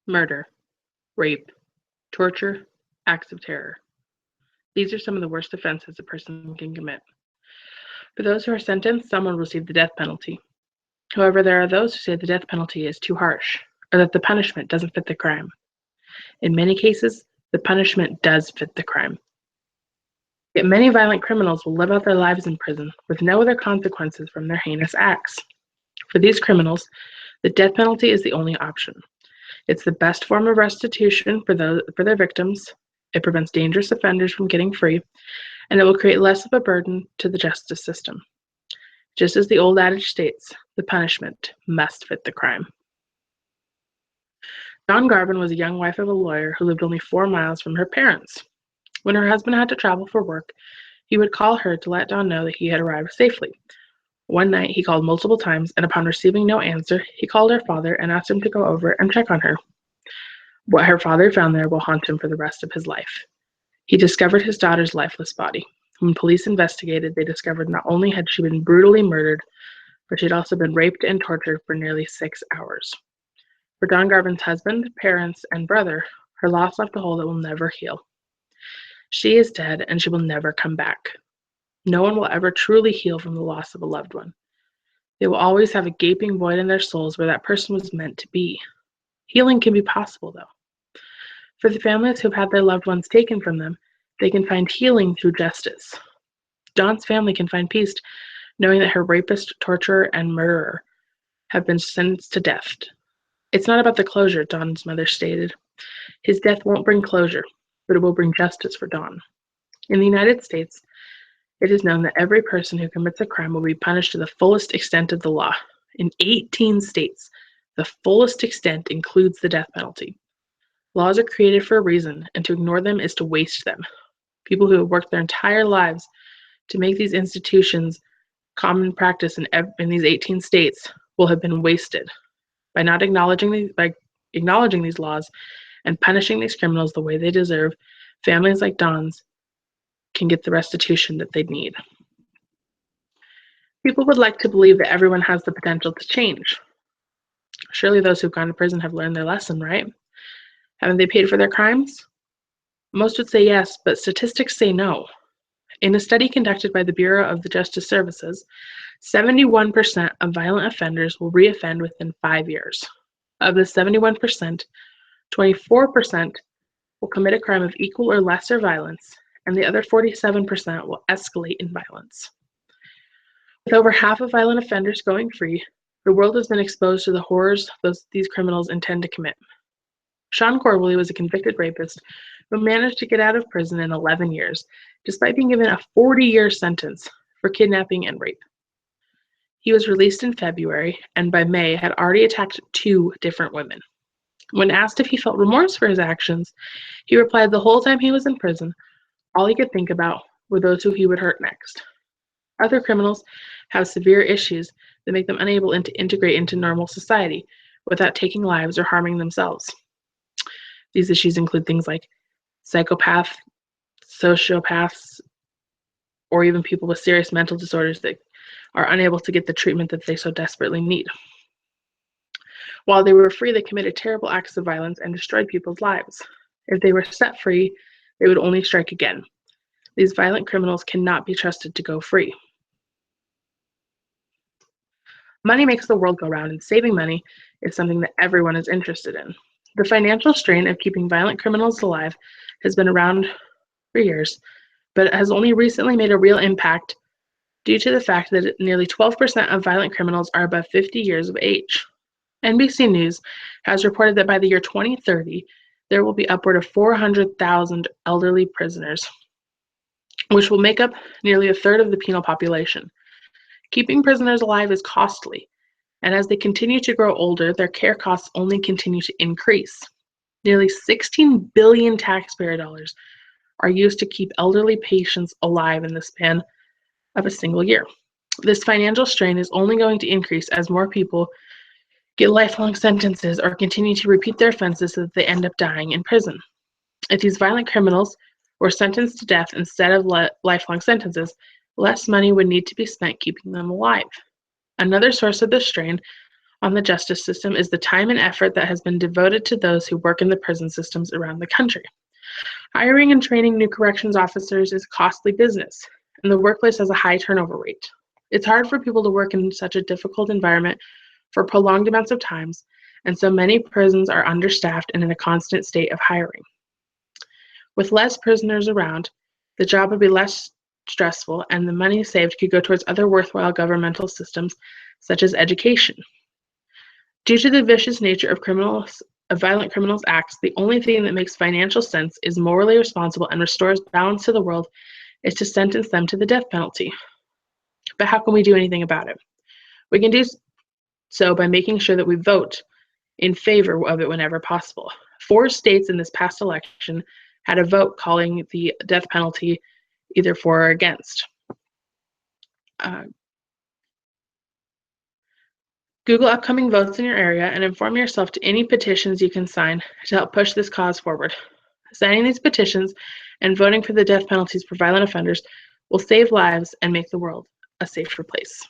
murder, rape, torture, acts of terror. These are some of the worst offenses a person can commit. For those who are sentenced, some will receive the death penalty. However, there are those who say the death penalty is too harsh, or that the punishment doesn't fit the crime. In many cases, the punishment does fit the crime. Yet many violent criminals will live out their lives in prison with no other consequences from their heinous acts. For these criminals, the death penalty is the only option. It's the best form of restitution for their victims. It prevents dangerous offenders from getting free, and it will create less of a burden to the justice system. Just as the old adage states, the punishment must fit the crime. Dawn Garvin was a young wife of a lawyer who lived only 4 miles from her parents. When her husband had to travel for work, he would call her to let Dawn know that he had arrived safely. One night, he called multiple times, and upon receiving no answer, he called her father and asked him to go over and check on her. What her father found there will haunt him for the rest of his life. He discovered his daughter's lifeless body. When police investigated, they discovered not only had she been brutally murdered, but she had also been raped and tortured for nearly 6 hours. For Dawn Garvin's husband, parents, and brother, her loss left a hole that will never heal. She is dead, and she will never come back. No one will ever truly heal from the loss of a loved one. They will always have a gaping void in their souls where that person was meant to be. Healing can be possible, though. For the families who have had their loved ones taken from them, they can find healing through justice. Dawn's family can find peace knowing that her rapist, torturer, and murderer have been sentenced to death. It's not about the closure, Dawn's mother stated. His death won't bring closure, but it will bring justice for Dawn. In the United States, it is known that every person who commits a crime will be punished to the fullest extent of the law. In 18 states, the fullest extent includes the death penalty. Laws are created for a reason, and to ignore them is to waste them. People who have worked their entire lives to make these institutions common practice in these 18 states will have been wasted by not acknowledging these laws and punishing these criminals the way they deserve. Families like Dawn's can get the restitution that they need. People would like to believe that everyone has the potential to change. Surely those who've gone to prison have learned their lesson, right? Haven't they paid for their crimes? Most would say yes, but statistics say no. In a study conducted by the Bureau of the Justice Services, 71% of violent offenders will reoffend within 5 years. Of the 71%, 24% will commit a crime of equal or lesser violence, and the other 47% will escalate in violence. With over half of violent offenders going free, the world has been exposed to the horrors these criminals intend to commit. Sean Corwley was a convicted rapist who managed to get out of prison in 11 years, despite being given a 40-year sentence for kidnapping and rape. He was released in February, and by May had already attacked 2 different women. When asked if he felt remorse for his actions, he replied the whole time he was in prison, all he could think about were those who he would hurt next. Other criminals have severe issues that make them unable to integrate into normal society without taking lives or harming themselves. These issues include things like psychopaths, sociopaths, or even people with serious mental disorders that are unable to get the treatment that they so desperately need. While they were free, they committed terrible acts of violence and destroyed people's lives. If they were set free, they would only strike again. These violent criminals cannot be trusted to go free. Money makes the world go round, and saving money is something that everyone is interested in. The financial strain of keeping violent criminals alive has been around for years, but it has only recently made a real impact due to the fact that nearly 12% of violent criminals are above 50 years of age. NBC News has reported that by the year 2030, there will be upward of 400,000 elderly prisoners, which will make up nearly a third of the penal population. Keeping prisoners alive is costly, and as they continue to grow older, their care costs only continue to increase. Nearly 16 billion taxpayer dollars are used to keep elderly patients alive in the span of a single year. This financial strain is only going to increase as more people get lifelong sentences or continue to repeat their offenses so that they end up dying in prison. If these violent criminals were sentenced to death instead of lifelong sentences, less money would need to be spent keeping them alive. Another source of this strain on the justice system is the time and effort that has been devoted to those who work in the prison systems around the country. Hiring and training new corrections officers is costly business, and the workplace has a high turnover rate. It's hard for people to work in such a difficult environment for prolonged amounts of times, and so many prisons are understaffed and in a constant state of hiring. With less prisoners around, the job would be less stressful, and the money saved could go towards other worthwhile governmental systems, such as education. Due to the vicious nature of violent criminals' acts, the only thing that makes financial sense, is morally responsible, and restores balance to the world is to sentence them to the death penalty. But how can we do anything about it? We can do so by making sure that we vote in favor of it whenever possible. 4 states in this past election had a vote calling the death penalty either for or against. Google upcoming votes in your area and inform yourself to any petitions you can sign to help push this cause forward. Signing these petitions and voting for the death penalties for violent offenders will save lives and make the world a safer place.